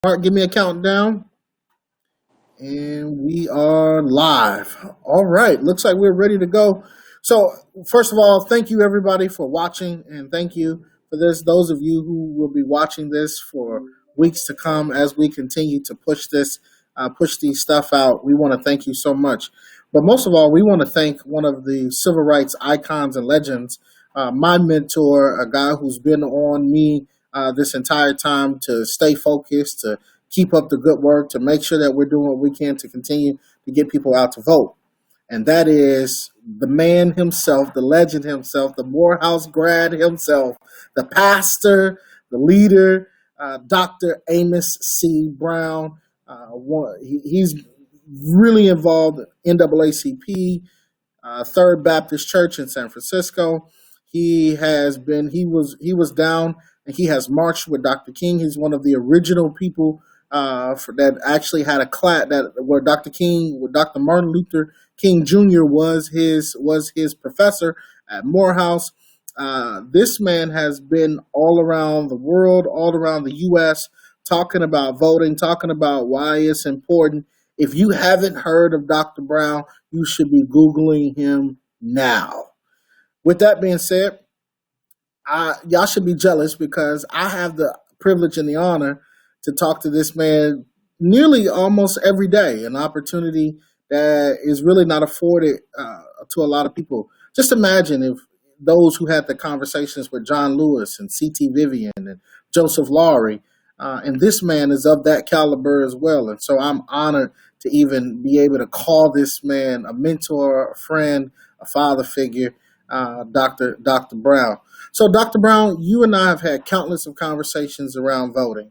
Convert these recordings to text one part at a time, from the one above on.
Mark, give me a countdown. And we are live. All right. Looks like we're ready to go. So, first of all, thank you everybody for watching, and thank you for this. Those of you who will be watching this for weeks to come as we continue to push these stuff out. We want to thank you so much. But most of all, we want to thank one of the civil rights icons and legends, my mentor, a guy who's been on me this entire time to stay focused, to keep up the good work, to make sure that we're doing what we can to continue to get people out to vote. And that is the man himself, the legend himself, the Morehouse grad himself, the pastor, the leader, Dr. Amos C. Brown. He's really involved in NAACP, Third Baptist Church in San Francisco. He was down and he has marched with Dr. King. He's one of the original people that actually had a class that where Dr. Martin Luther King Jr. was his professor at Morehouse. This man has been all around the world, all around the U.S., talking about voting, talking about why it's important. If you haven't heard of Dr. Brown, you should be Googling him now. With that being said, y'all should be jealous because I have the privilege and the honor to talk to this man nearly almost every day, an opportunity that is really not afforded to a lot of people. Just imagine if those who had the conversations with John Lewis and C.T. Vivian and Joseph Laurie, and this man is of that caliber as well. And so I'm honored to even be able to call this man a mentor, a friend, a father figure, Dr. Brown. So, Dr. Brown, you and I have had countless of conversations around voting.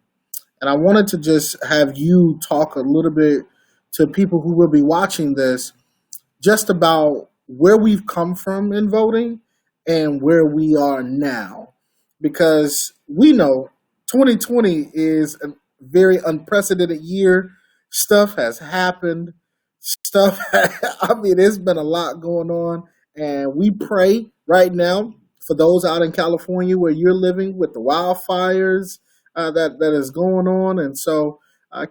And I wanted to just have you talk a little bit to people who will be watching this just about where we've come from in voting and where we are now. Because we know 2020 is a very unprecedented year. Stuff has happened. There's been a lot going on. And we pray right now for those out in California where you're living with the wildfires that is going on. And so,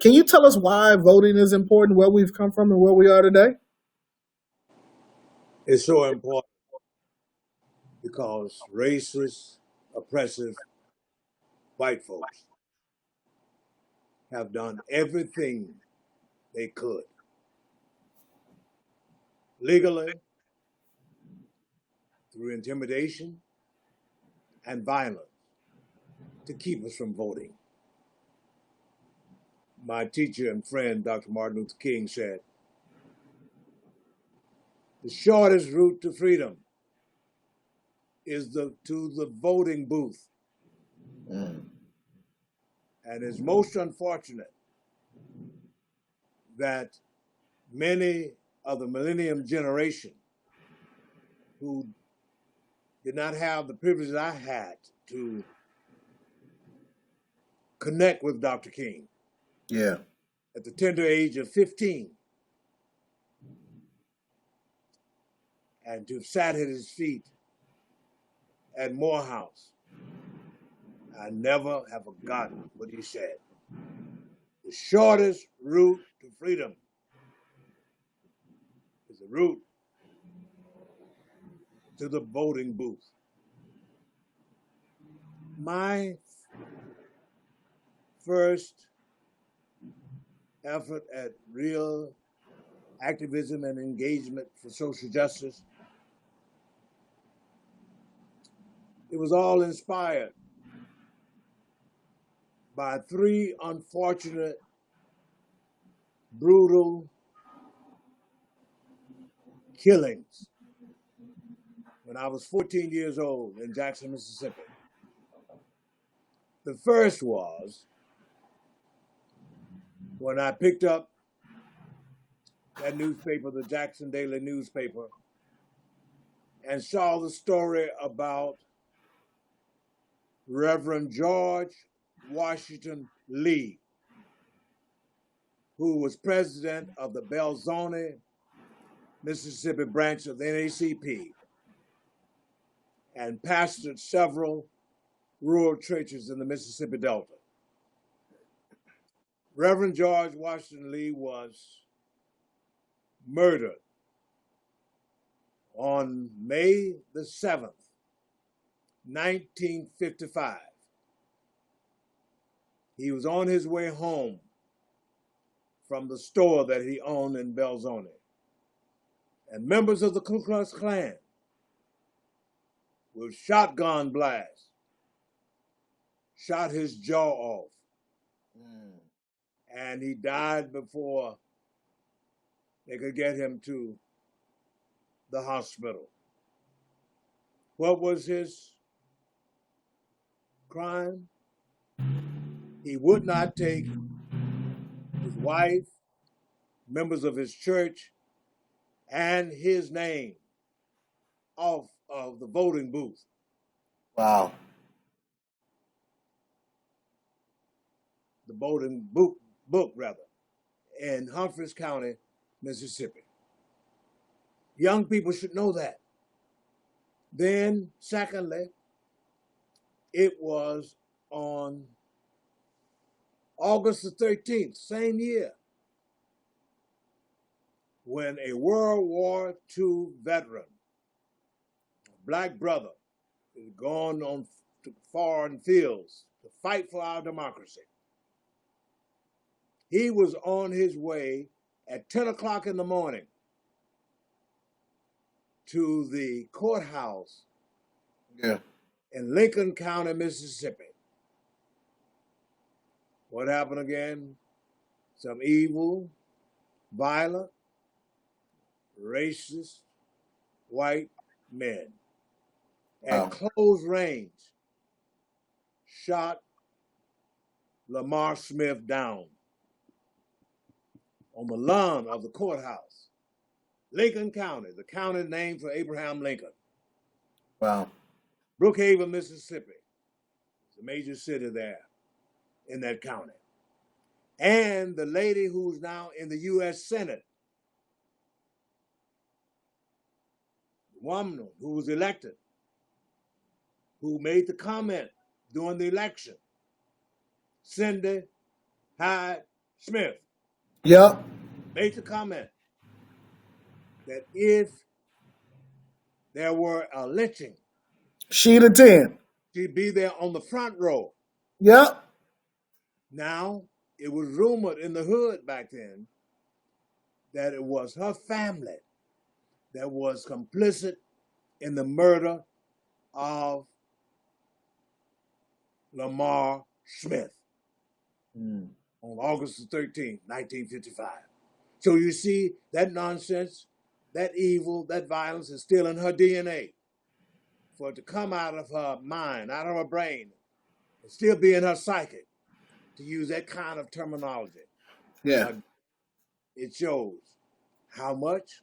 can you tell us why voting is important, where we've come from, and where we are today? It's so important because racist, oppressive white folks have done everything they could legally, through intimidation and violence, to keep us from voting. My teacher and friend, Dr. Martin Luther King, said, the shortest route to freedom is to the voting booth. Mm. And it's most unfortunate that many of the millennium generation who did not have the privilege I had to connect with Dr. King Yeah. at the tender age of 15 and to have sat at his feet at Morehouse. I never have forgotten what he said. The shortest route to freedom is the route to the voting booth. My first effort at real activism and engagement for social justice, it was all inspired by three unfortunate, brutal killings when I was 14 years old in Jackson, Mississippi. The first was when I picked up that newspaper, the Jackson Daily newspaper, and saw the story about Reverend George Washington Lee, who was president of the Belzoni, Mississippi branch of the NAACP and pastored several rural churches in the Mississippi Delta. Reverend George Washington Lee was murdered on May the 7th, 1955. He was on his way home from the store that he owned in Belzoni. And members of the Ku Klux Klan, with shotgun blasts, shot his jaw off. And he died before they could get him to the hospital. What was his crime? He would not take his wife, members of his church, and his name off of the voting booth. Wow. The voting book, in Humphreys County, Mississippi. Young people should know that. Then, secondly, it was on August the 13th, same year, when a World War II veteran, a black brother, had gone on to foreign fields to fight for our democracy. He was on his way at 10 o'clock in the morning to the courthouse in Lincoln County, Mississippi. What happened again? Some evil, violent, racist, white men at close range shot Lamar Smith down on the lawn of the courthouse. Lincoln County, the county named for Abraham Lincoln. Wow. Brookhaven, Mississippi. It's a major city there in that county. And the lady who's now in the U.S. Senate, the woman who was elected, who made the comment during the election, Cindy Hyde Smith. Yep. Made the comment that if there were a lynching, she'd attend. She'd be there on the front row. Yep. Now, it was rumored in the hood back then that it was her family that was complicit in the murder of Lamar Smith on August the 13th, 1955. So you see, that nonsense, that evil, that violence is still in her DNA. For it to come out of her mind, out of her brain, and still be in her psyche, to use that kind of terminology. Yeah. It shows how much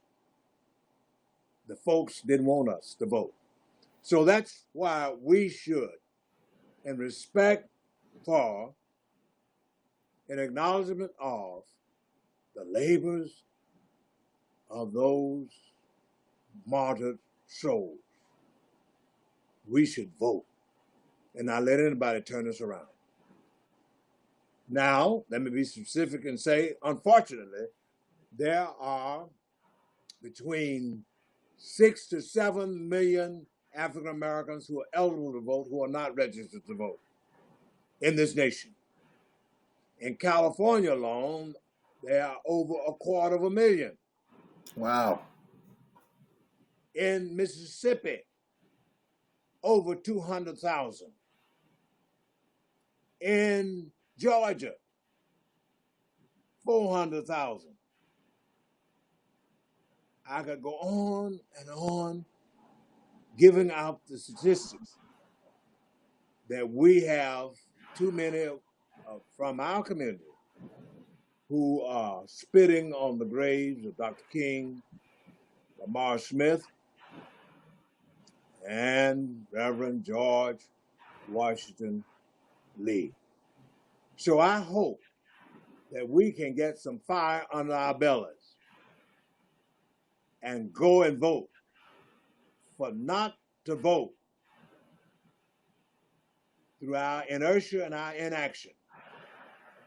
the folks didn't want us to vote. So that's why we should, in respect for, in acknowledgement of the labors of those martyred souls, we should vote and not let anybody turn us around. Now, let me be specific and say, unfortunately, there are between 6 to 7 million African Americans who are eligible to vote who are not registered to vote in this nation. In California alone, there are over 250,000. Wow. In Mississippi, over 200,000. In Georgia, 400,000. I could go on and on giving out the statistics that we have too many from our community who are spitting on the graves of Dr. King, Lamar Smith, and Reverend George Washington Lee. So I hope that we can get some fire under our bellies and go and vote. For not to vote through our inertia and our inaction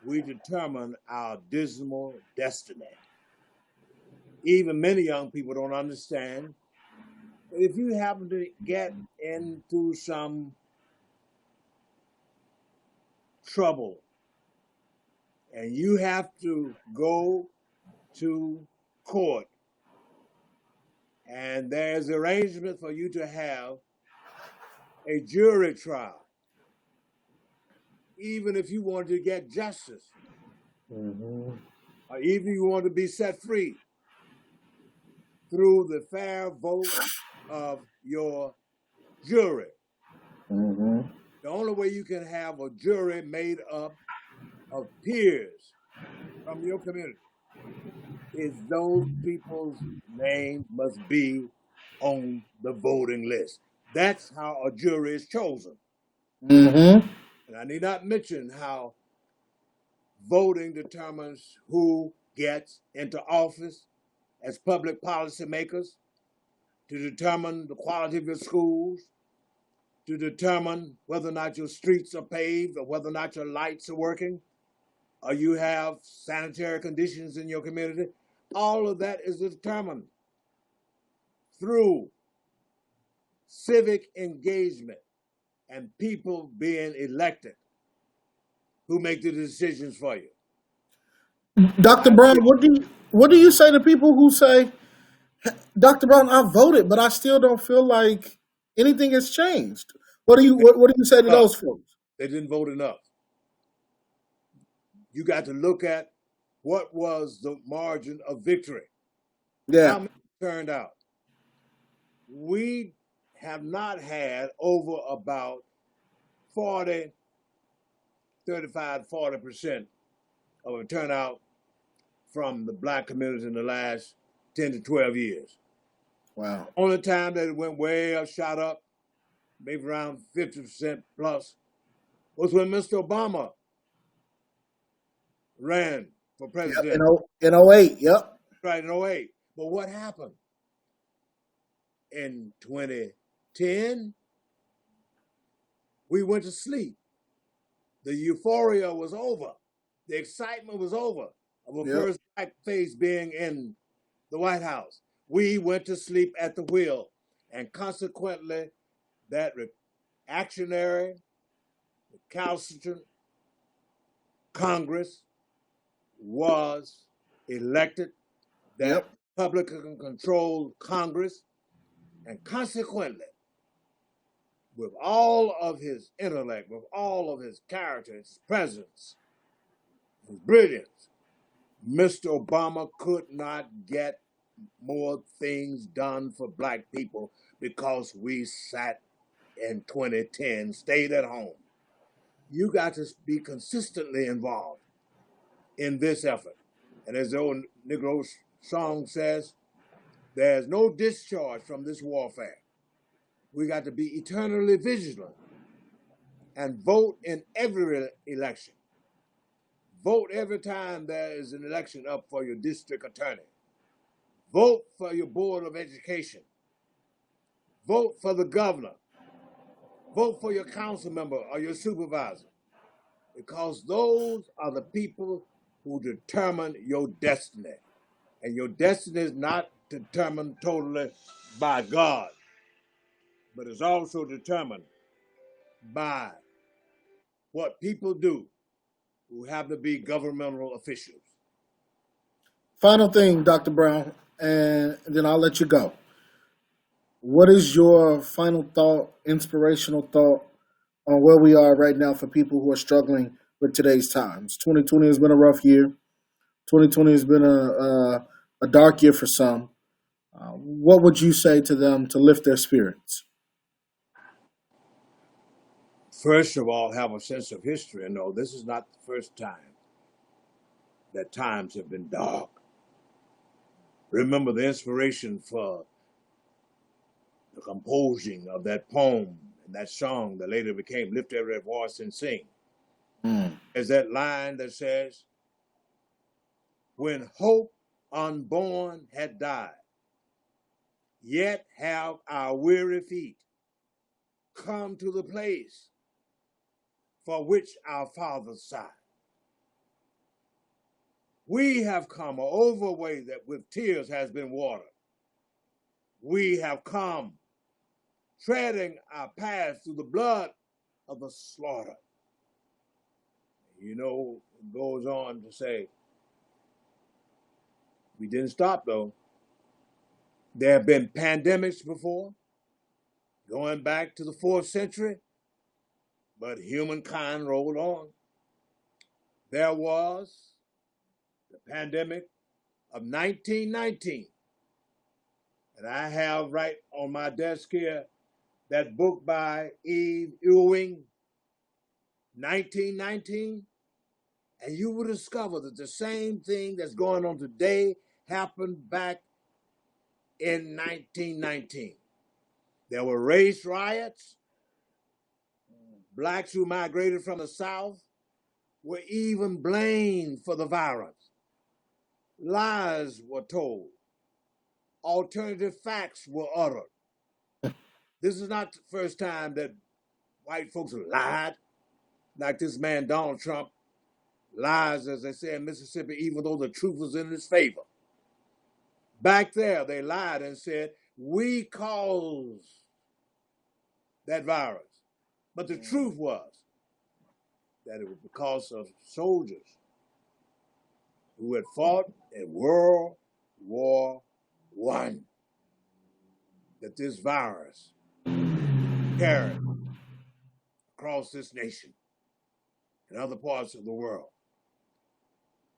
we determine our dismal destiny. Even many young people don't understand. If you happen to get into some trouble and you have to go to court and there's arrangement for you to have a jury trial, even if you want to get justice, or even you want to be set free through the fair vote of your jury. The only way you can have a jury made up of peers from your community is those people's names must be on the voting list. That's how a jury is chosen. Mm-hmm. And I need not mention how voting determines who gets into office as public policy makers, to determine the quality of your schools, to determine whether or not your streets are paved or whether or not your lights are working, or you have sanitary conditions in your community. All of that is determined through civic engagement and people being elected who make the decisions for you. Dr. Brown, what do you say to people who say, Dr. Brown, I voted, but I still don't feel like anything has changed? What do you say to Uh, those folks? they didn't vote enough. You got to look at what was the margin of victory. Yeah. How many turned out? We have not had over about 40, 35, 40% of a turnout from the black community in the last 10 to 12 years. Wow. Only time that it went way up, shot up, maybe around 50% plus, was when Mr. Obama ran for Yep. president, In '08. Yep. right, in '08. But what happened? In 2010, we went to sleep. The euphoria was over. The excitement was over of a Yep. first black face being in the White House. We went to sleep at the wheel. And consequently, that reactionary, recalcitrant Congress was elected, that Yep. Republican-controlled Congress, and consequently, with all of his intellect, with all of his character, his presence, his brilliance, Mr. Obama could not get more things done for black people because we sat in 2010, stayed at home. You got to be consistently involved in this effort. And as the old Negro song says, there's no discharge from this warfare. We got to be eternally vigilant and vote in every election. Vote every time there is an election up for your district attorney. Vote for your board of education. Vote for the governor. Vote for your council member or your supervisor, because those are the people who determine your destiny. And your destiny is not determined totally by God, but is also determined by what people do who happen to be governmental officials. Final thing, Dr. Brown, and then I'll let you go. What is your final thought, inspirational thought on where we are right now for people who are struggling with today's times? 2020 has been a rough year. 2020 has been a dark year for some. What would you say to them to lift their spirits? First of all, have a sense of history and know this is not the first time that times have been dark. Remember the inspiration for the composing of that poem and that song that later became Lift Every Voice and Sing. Mm. Is that line that says, when hope unborn had died, yet have our weary feet come to the place for which our fathers sighed. We have come over a way that with tears has been watered. We have come treading our path through the blood of the slaughter. You know, it goes on to say, we didn't stop though. There have been pandemics before, going back to the 4th century, but humankind rolled on. There was the pandemic of 1919. And I have right on my desk here that book by Eve Ewing, 1919. And you will discover that the same thing that's going on today happened back in 1919. There were race riots. Blacks who migrated from the South were even blamed for the violence. Lies were told. Alternative facts were uttered. This is not the first time that white folks have lied, like this man Donald Trump lies, as they say in Mississippi, even though the truth was in his favor. Back there, they lied and said, we caused that virus. But the truth was that it was because of soldiers who had fought in World War I that this virus carried across this nation and other parts of the world.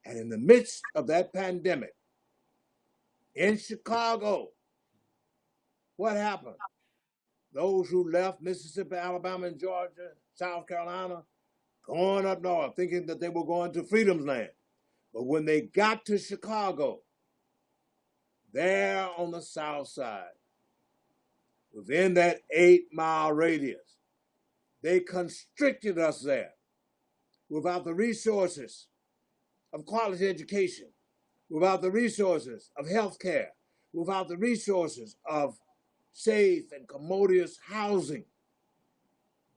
And in the midst of that pandemic, in Chicago, what happened? Those who left Mississippi, Alabama, and Georgia, South Carolina, going up north, thinking that they were going to freedom's land. But when they got to Chicago, there on the south side, within that 8-mile radius, they constricted us there without the resources of quality education, without the resources of health care, without the resources of safe and commodious housing.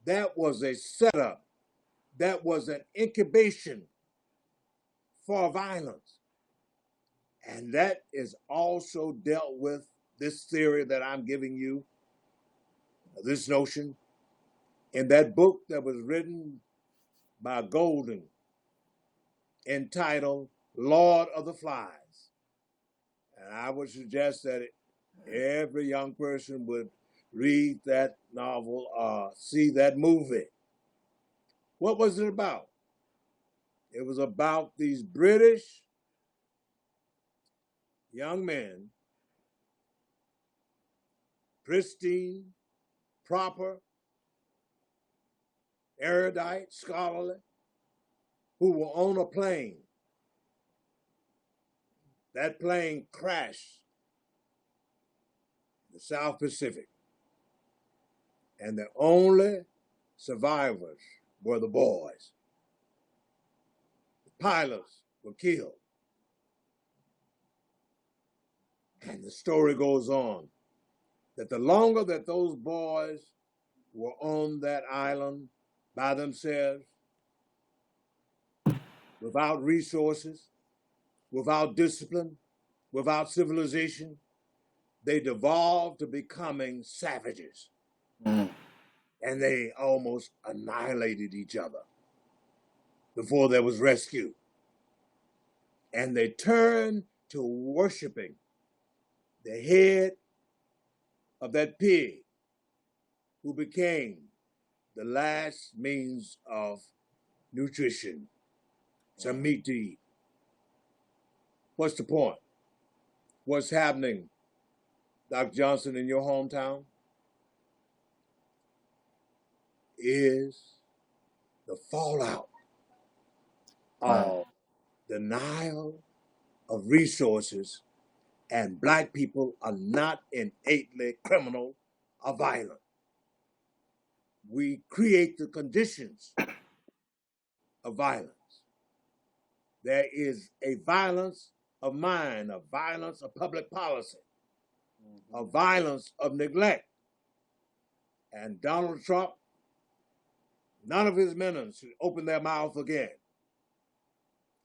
That was a setup. That was an incubation for violence. And that is also dealt with this theory that I'm giving you, this notion, in that book that was written by Golden entitled Lord of the Flies. And I would suggest that every young person would read that novel or see that movie. What was it about? It was about these British young men, pristine, proper, erudite, scholarly, who were on a plane. That plane crashed in the South Pacific. And the only survivors were the boys. The pilots were killed. And the story goes on that the longer that those boys were on that island by themselves, without resources, without discipline, without civilization, they devolved to becoming savages. And they almost annihilated each other before there was rescue. And they turned to worshiping the head of that pig who became the last means of nutrition, some meat to eat. What's the point? What's happening, Dr. Johnson, in your hometown is the fallout of denial of resources, and Black people are not innately criminal or violent. We create the conditions of violence. There is a violence of mind, a violence of public policy, a violence of neglect. And Donald Trump, none of his minions should open their mouth again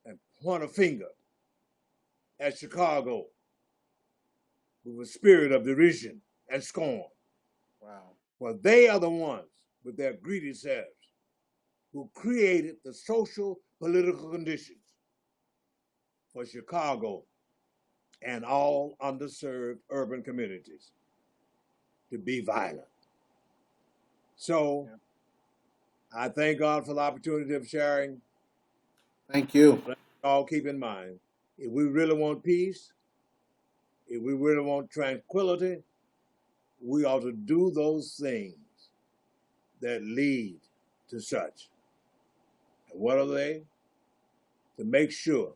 and point a finger at Chicago with a spirit of derision and scorn. Wow. For they are the ones with their greedy selves who created the social political conditions for Chicago and all underserved urban communities to be violent. So I thank God for the opportunity of sharing. Thank you. Let's all keep in mind, if we really want peace, if we really want tranquility, we ought to do those things that lead to such. And what are they? To make sure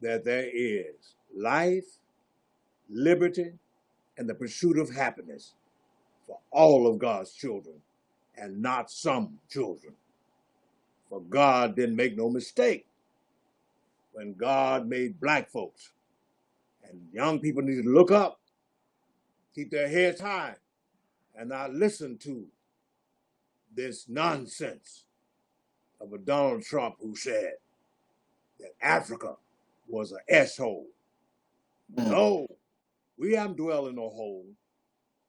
that there is life, liberty, and the pursuit of happiness for all of God's children and not some children. For God didn't make no mistake when God made black folks. And young people need to look up, keep their heads high, and not listen to this nonsense of a Donald Trump who said that Africa was an S-hole. No, we haven't dwelled in a hole.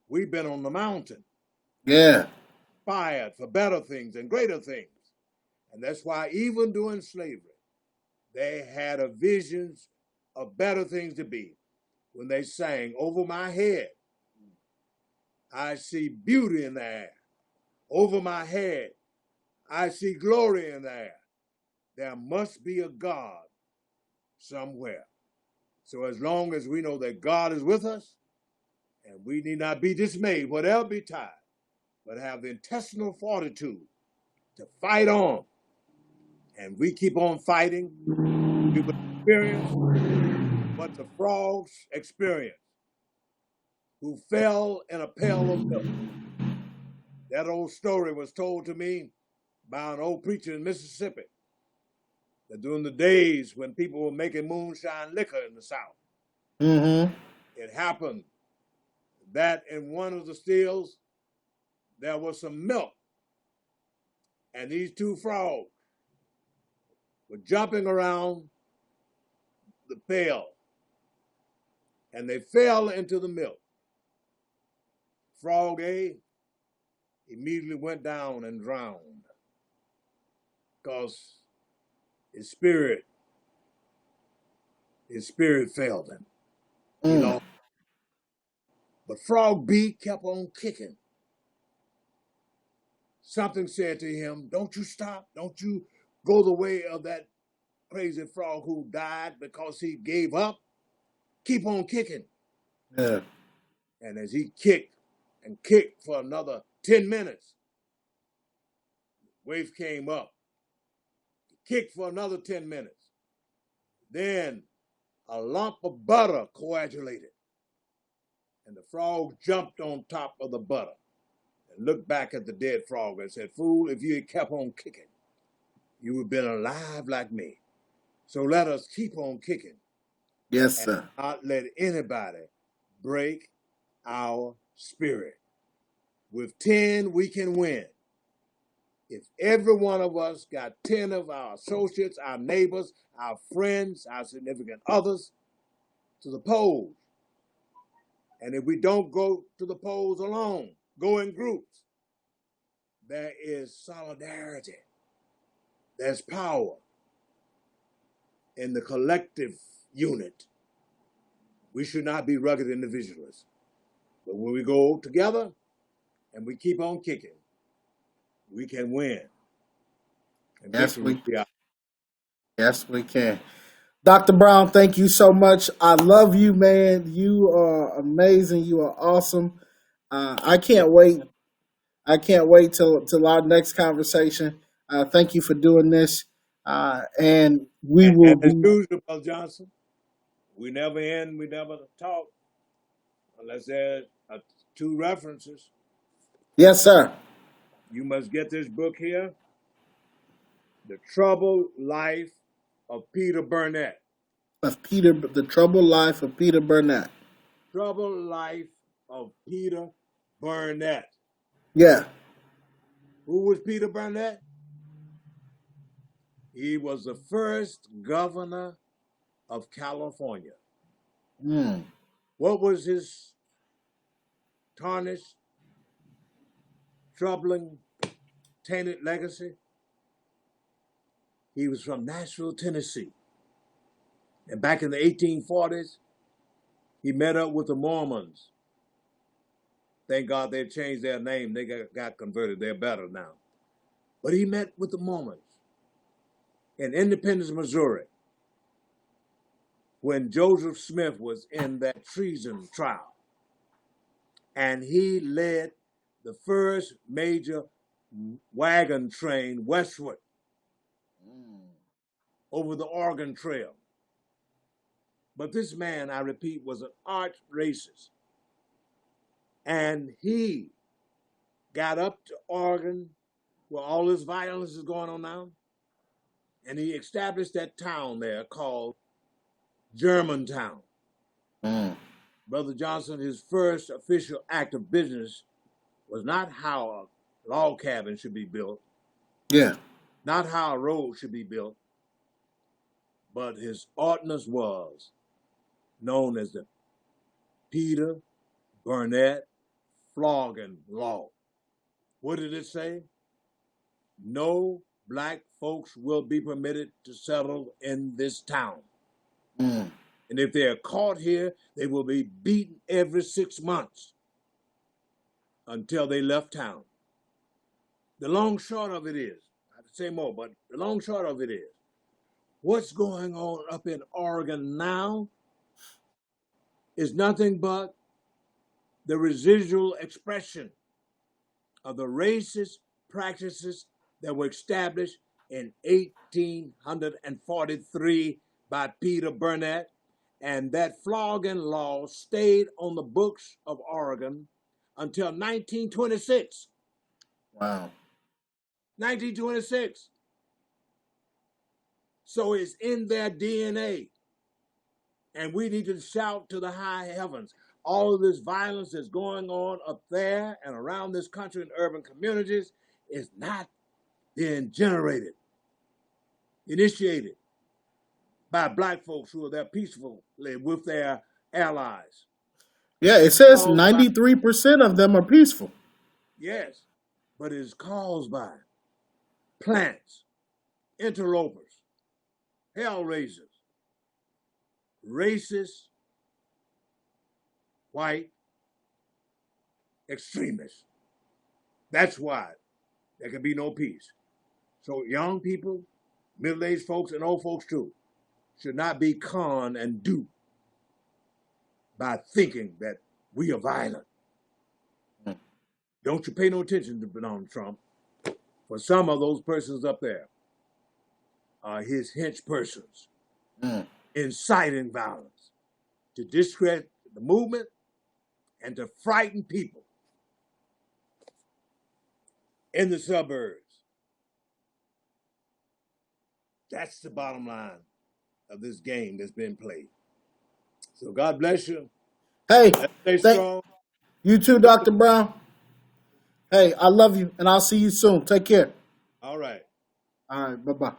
We've been on the mountain. Yeah. Fired for better things and greater things. And that's why even during slavery, they had a vision of better things to be. When they sang, over my head, I see beauty in the air. Over my head, I see glory in the air. There must be a God somewhere. So as long as we know that God is with us, and we need not be dismayed, whatever betide, but have the intestinal fortitude to fight on. And we keep on fighting, we will experience what the frogs experienced, who fell in a pail of milk. That old story was told to me by an old preacher in Mississippi, that during the days when people were making moonshine liquor in the South, it happened that in one of the stills, there was some milk. And these two frogs were jumping around the pail. And they fell into the milk. Frog A immediately went down and drowned because his spirit failed him. You know, but Frog B kept on kicking. Something said to him, don't you stop. Don't you go the way of that crazy frog who died because he gave up. Keep on kicking. Yeah. And as he kicked and kicked for another 10 minutes, wave came up. He kicked for another 10 minutes. Then a lump of butter coagulated. And the frog jumped on top of the butter and looked back at the dead frog and said, fool, if you had kept on kicking, you would have been alive like me. So let us keep on kicking. Yes, and sir. not let anybody break our spirit. With 10, we can win. If every one of us got 10 of our associates, our neighbors, our friends, our significant others to the polls, and if we don't go to the polls alone, go in groups, there is solidarity. There's power in the collective unit. We should not be rugged individualists. But when we go together and we keep on kicking, we can win. And Yes, yes, we can. Dr. Brown, thank you so much. I love you, man. You are amazing. You are awesome. I can't wait. I can't wait till our next conversation. Thank you for doing this. And we will And as be. usual, Brother Johnson, we never end, we never talk unless there are two references. Yes, sir. You must get this book here, The Troubled Life of Peter Burnett. The Troubled Life of Peter Burnett. Troubled Life of Peter Burnett. Yeah. Who was Peter Burnett? He was the first governor of California. Mm. What was his tarnished, troubling, tainted legacy? He was from Nashville, Tennessee. And back in the 1840s, he met up with the Mormons. Thank God they changed their name. They got converted. They're better now. But he met with the Mormons in Independence, Missouri, when Joseph Smith was in that treason trial. And he led the first major wagon train westward over the Oregon Trail. But this man, I repeat, was an arch racist. And he got up to Oregon where all this violence is going on now. And he established that town there called Germantown. Mm. Brother Johnson, his first official act of business was not how a log cabin should be built, Yeah. not how a road should be built, but his ordinance was known as the Peter Burnett flogging law. What did it say? No black folks will be permitted to settle in this town. Mm. And if they are caught here, they will be beaten every 6 months until they left town. The long short of it is, I have to say more, but the long short of it is, what's going on up in Oregon now is nothing but the residual expression of the racist practices that were established in 1843 by Peter Burnett. And that flogging law stayed on the books of Oregon until 1926. Wow. 1926. So it's in their DNA. And we need to shout to the high heavens. All of this violence that's going on up there and around this country in urban communities is not being generated, initiated by black folks who are there peacefully with their allies. Yeah, it says Caused by, 93% of them are peaceful. yes, but it is caused by plants, interlopers, hellraisers, racist, white extremists. That's why there can be no peace. So young people, middle-aged folks, and old folks too, should not be conned and duped by thinking that we are violent. Don't you pay no attention to Donald Trump. For some of those persons up there are his hench persons, inciting violence to discredit the movement and to frighten people in the suburbs. That's the bottom line of this game that's been played. So God bless you. Hey, Let's stay thank strong. you too, Dr. Brown. Hey, I love you, and I'll see you soon. Take care. All right. All right, bye-bye.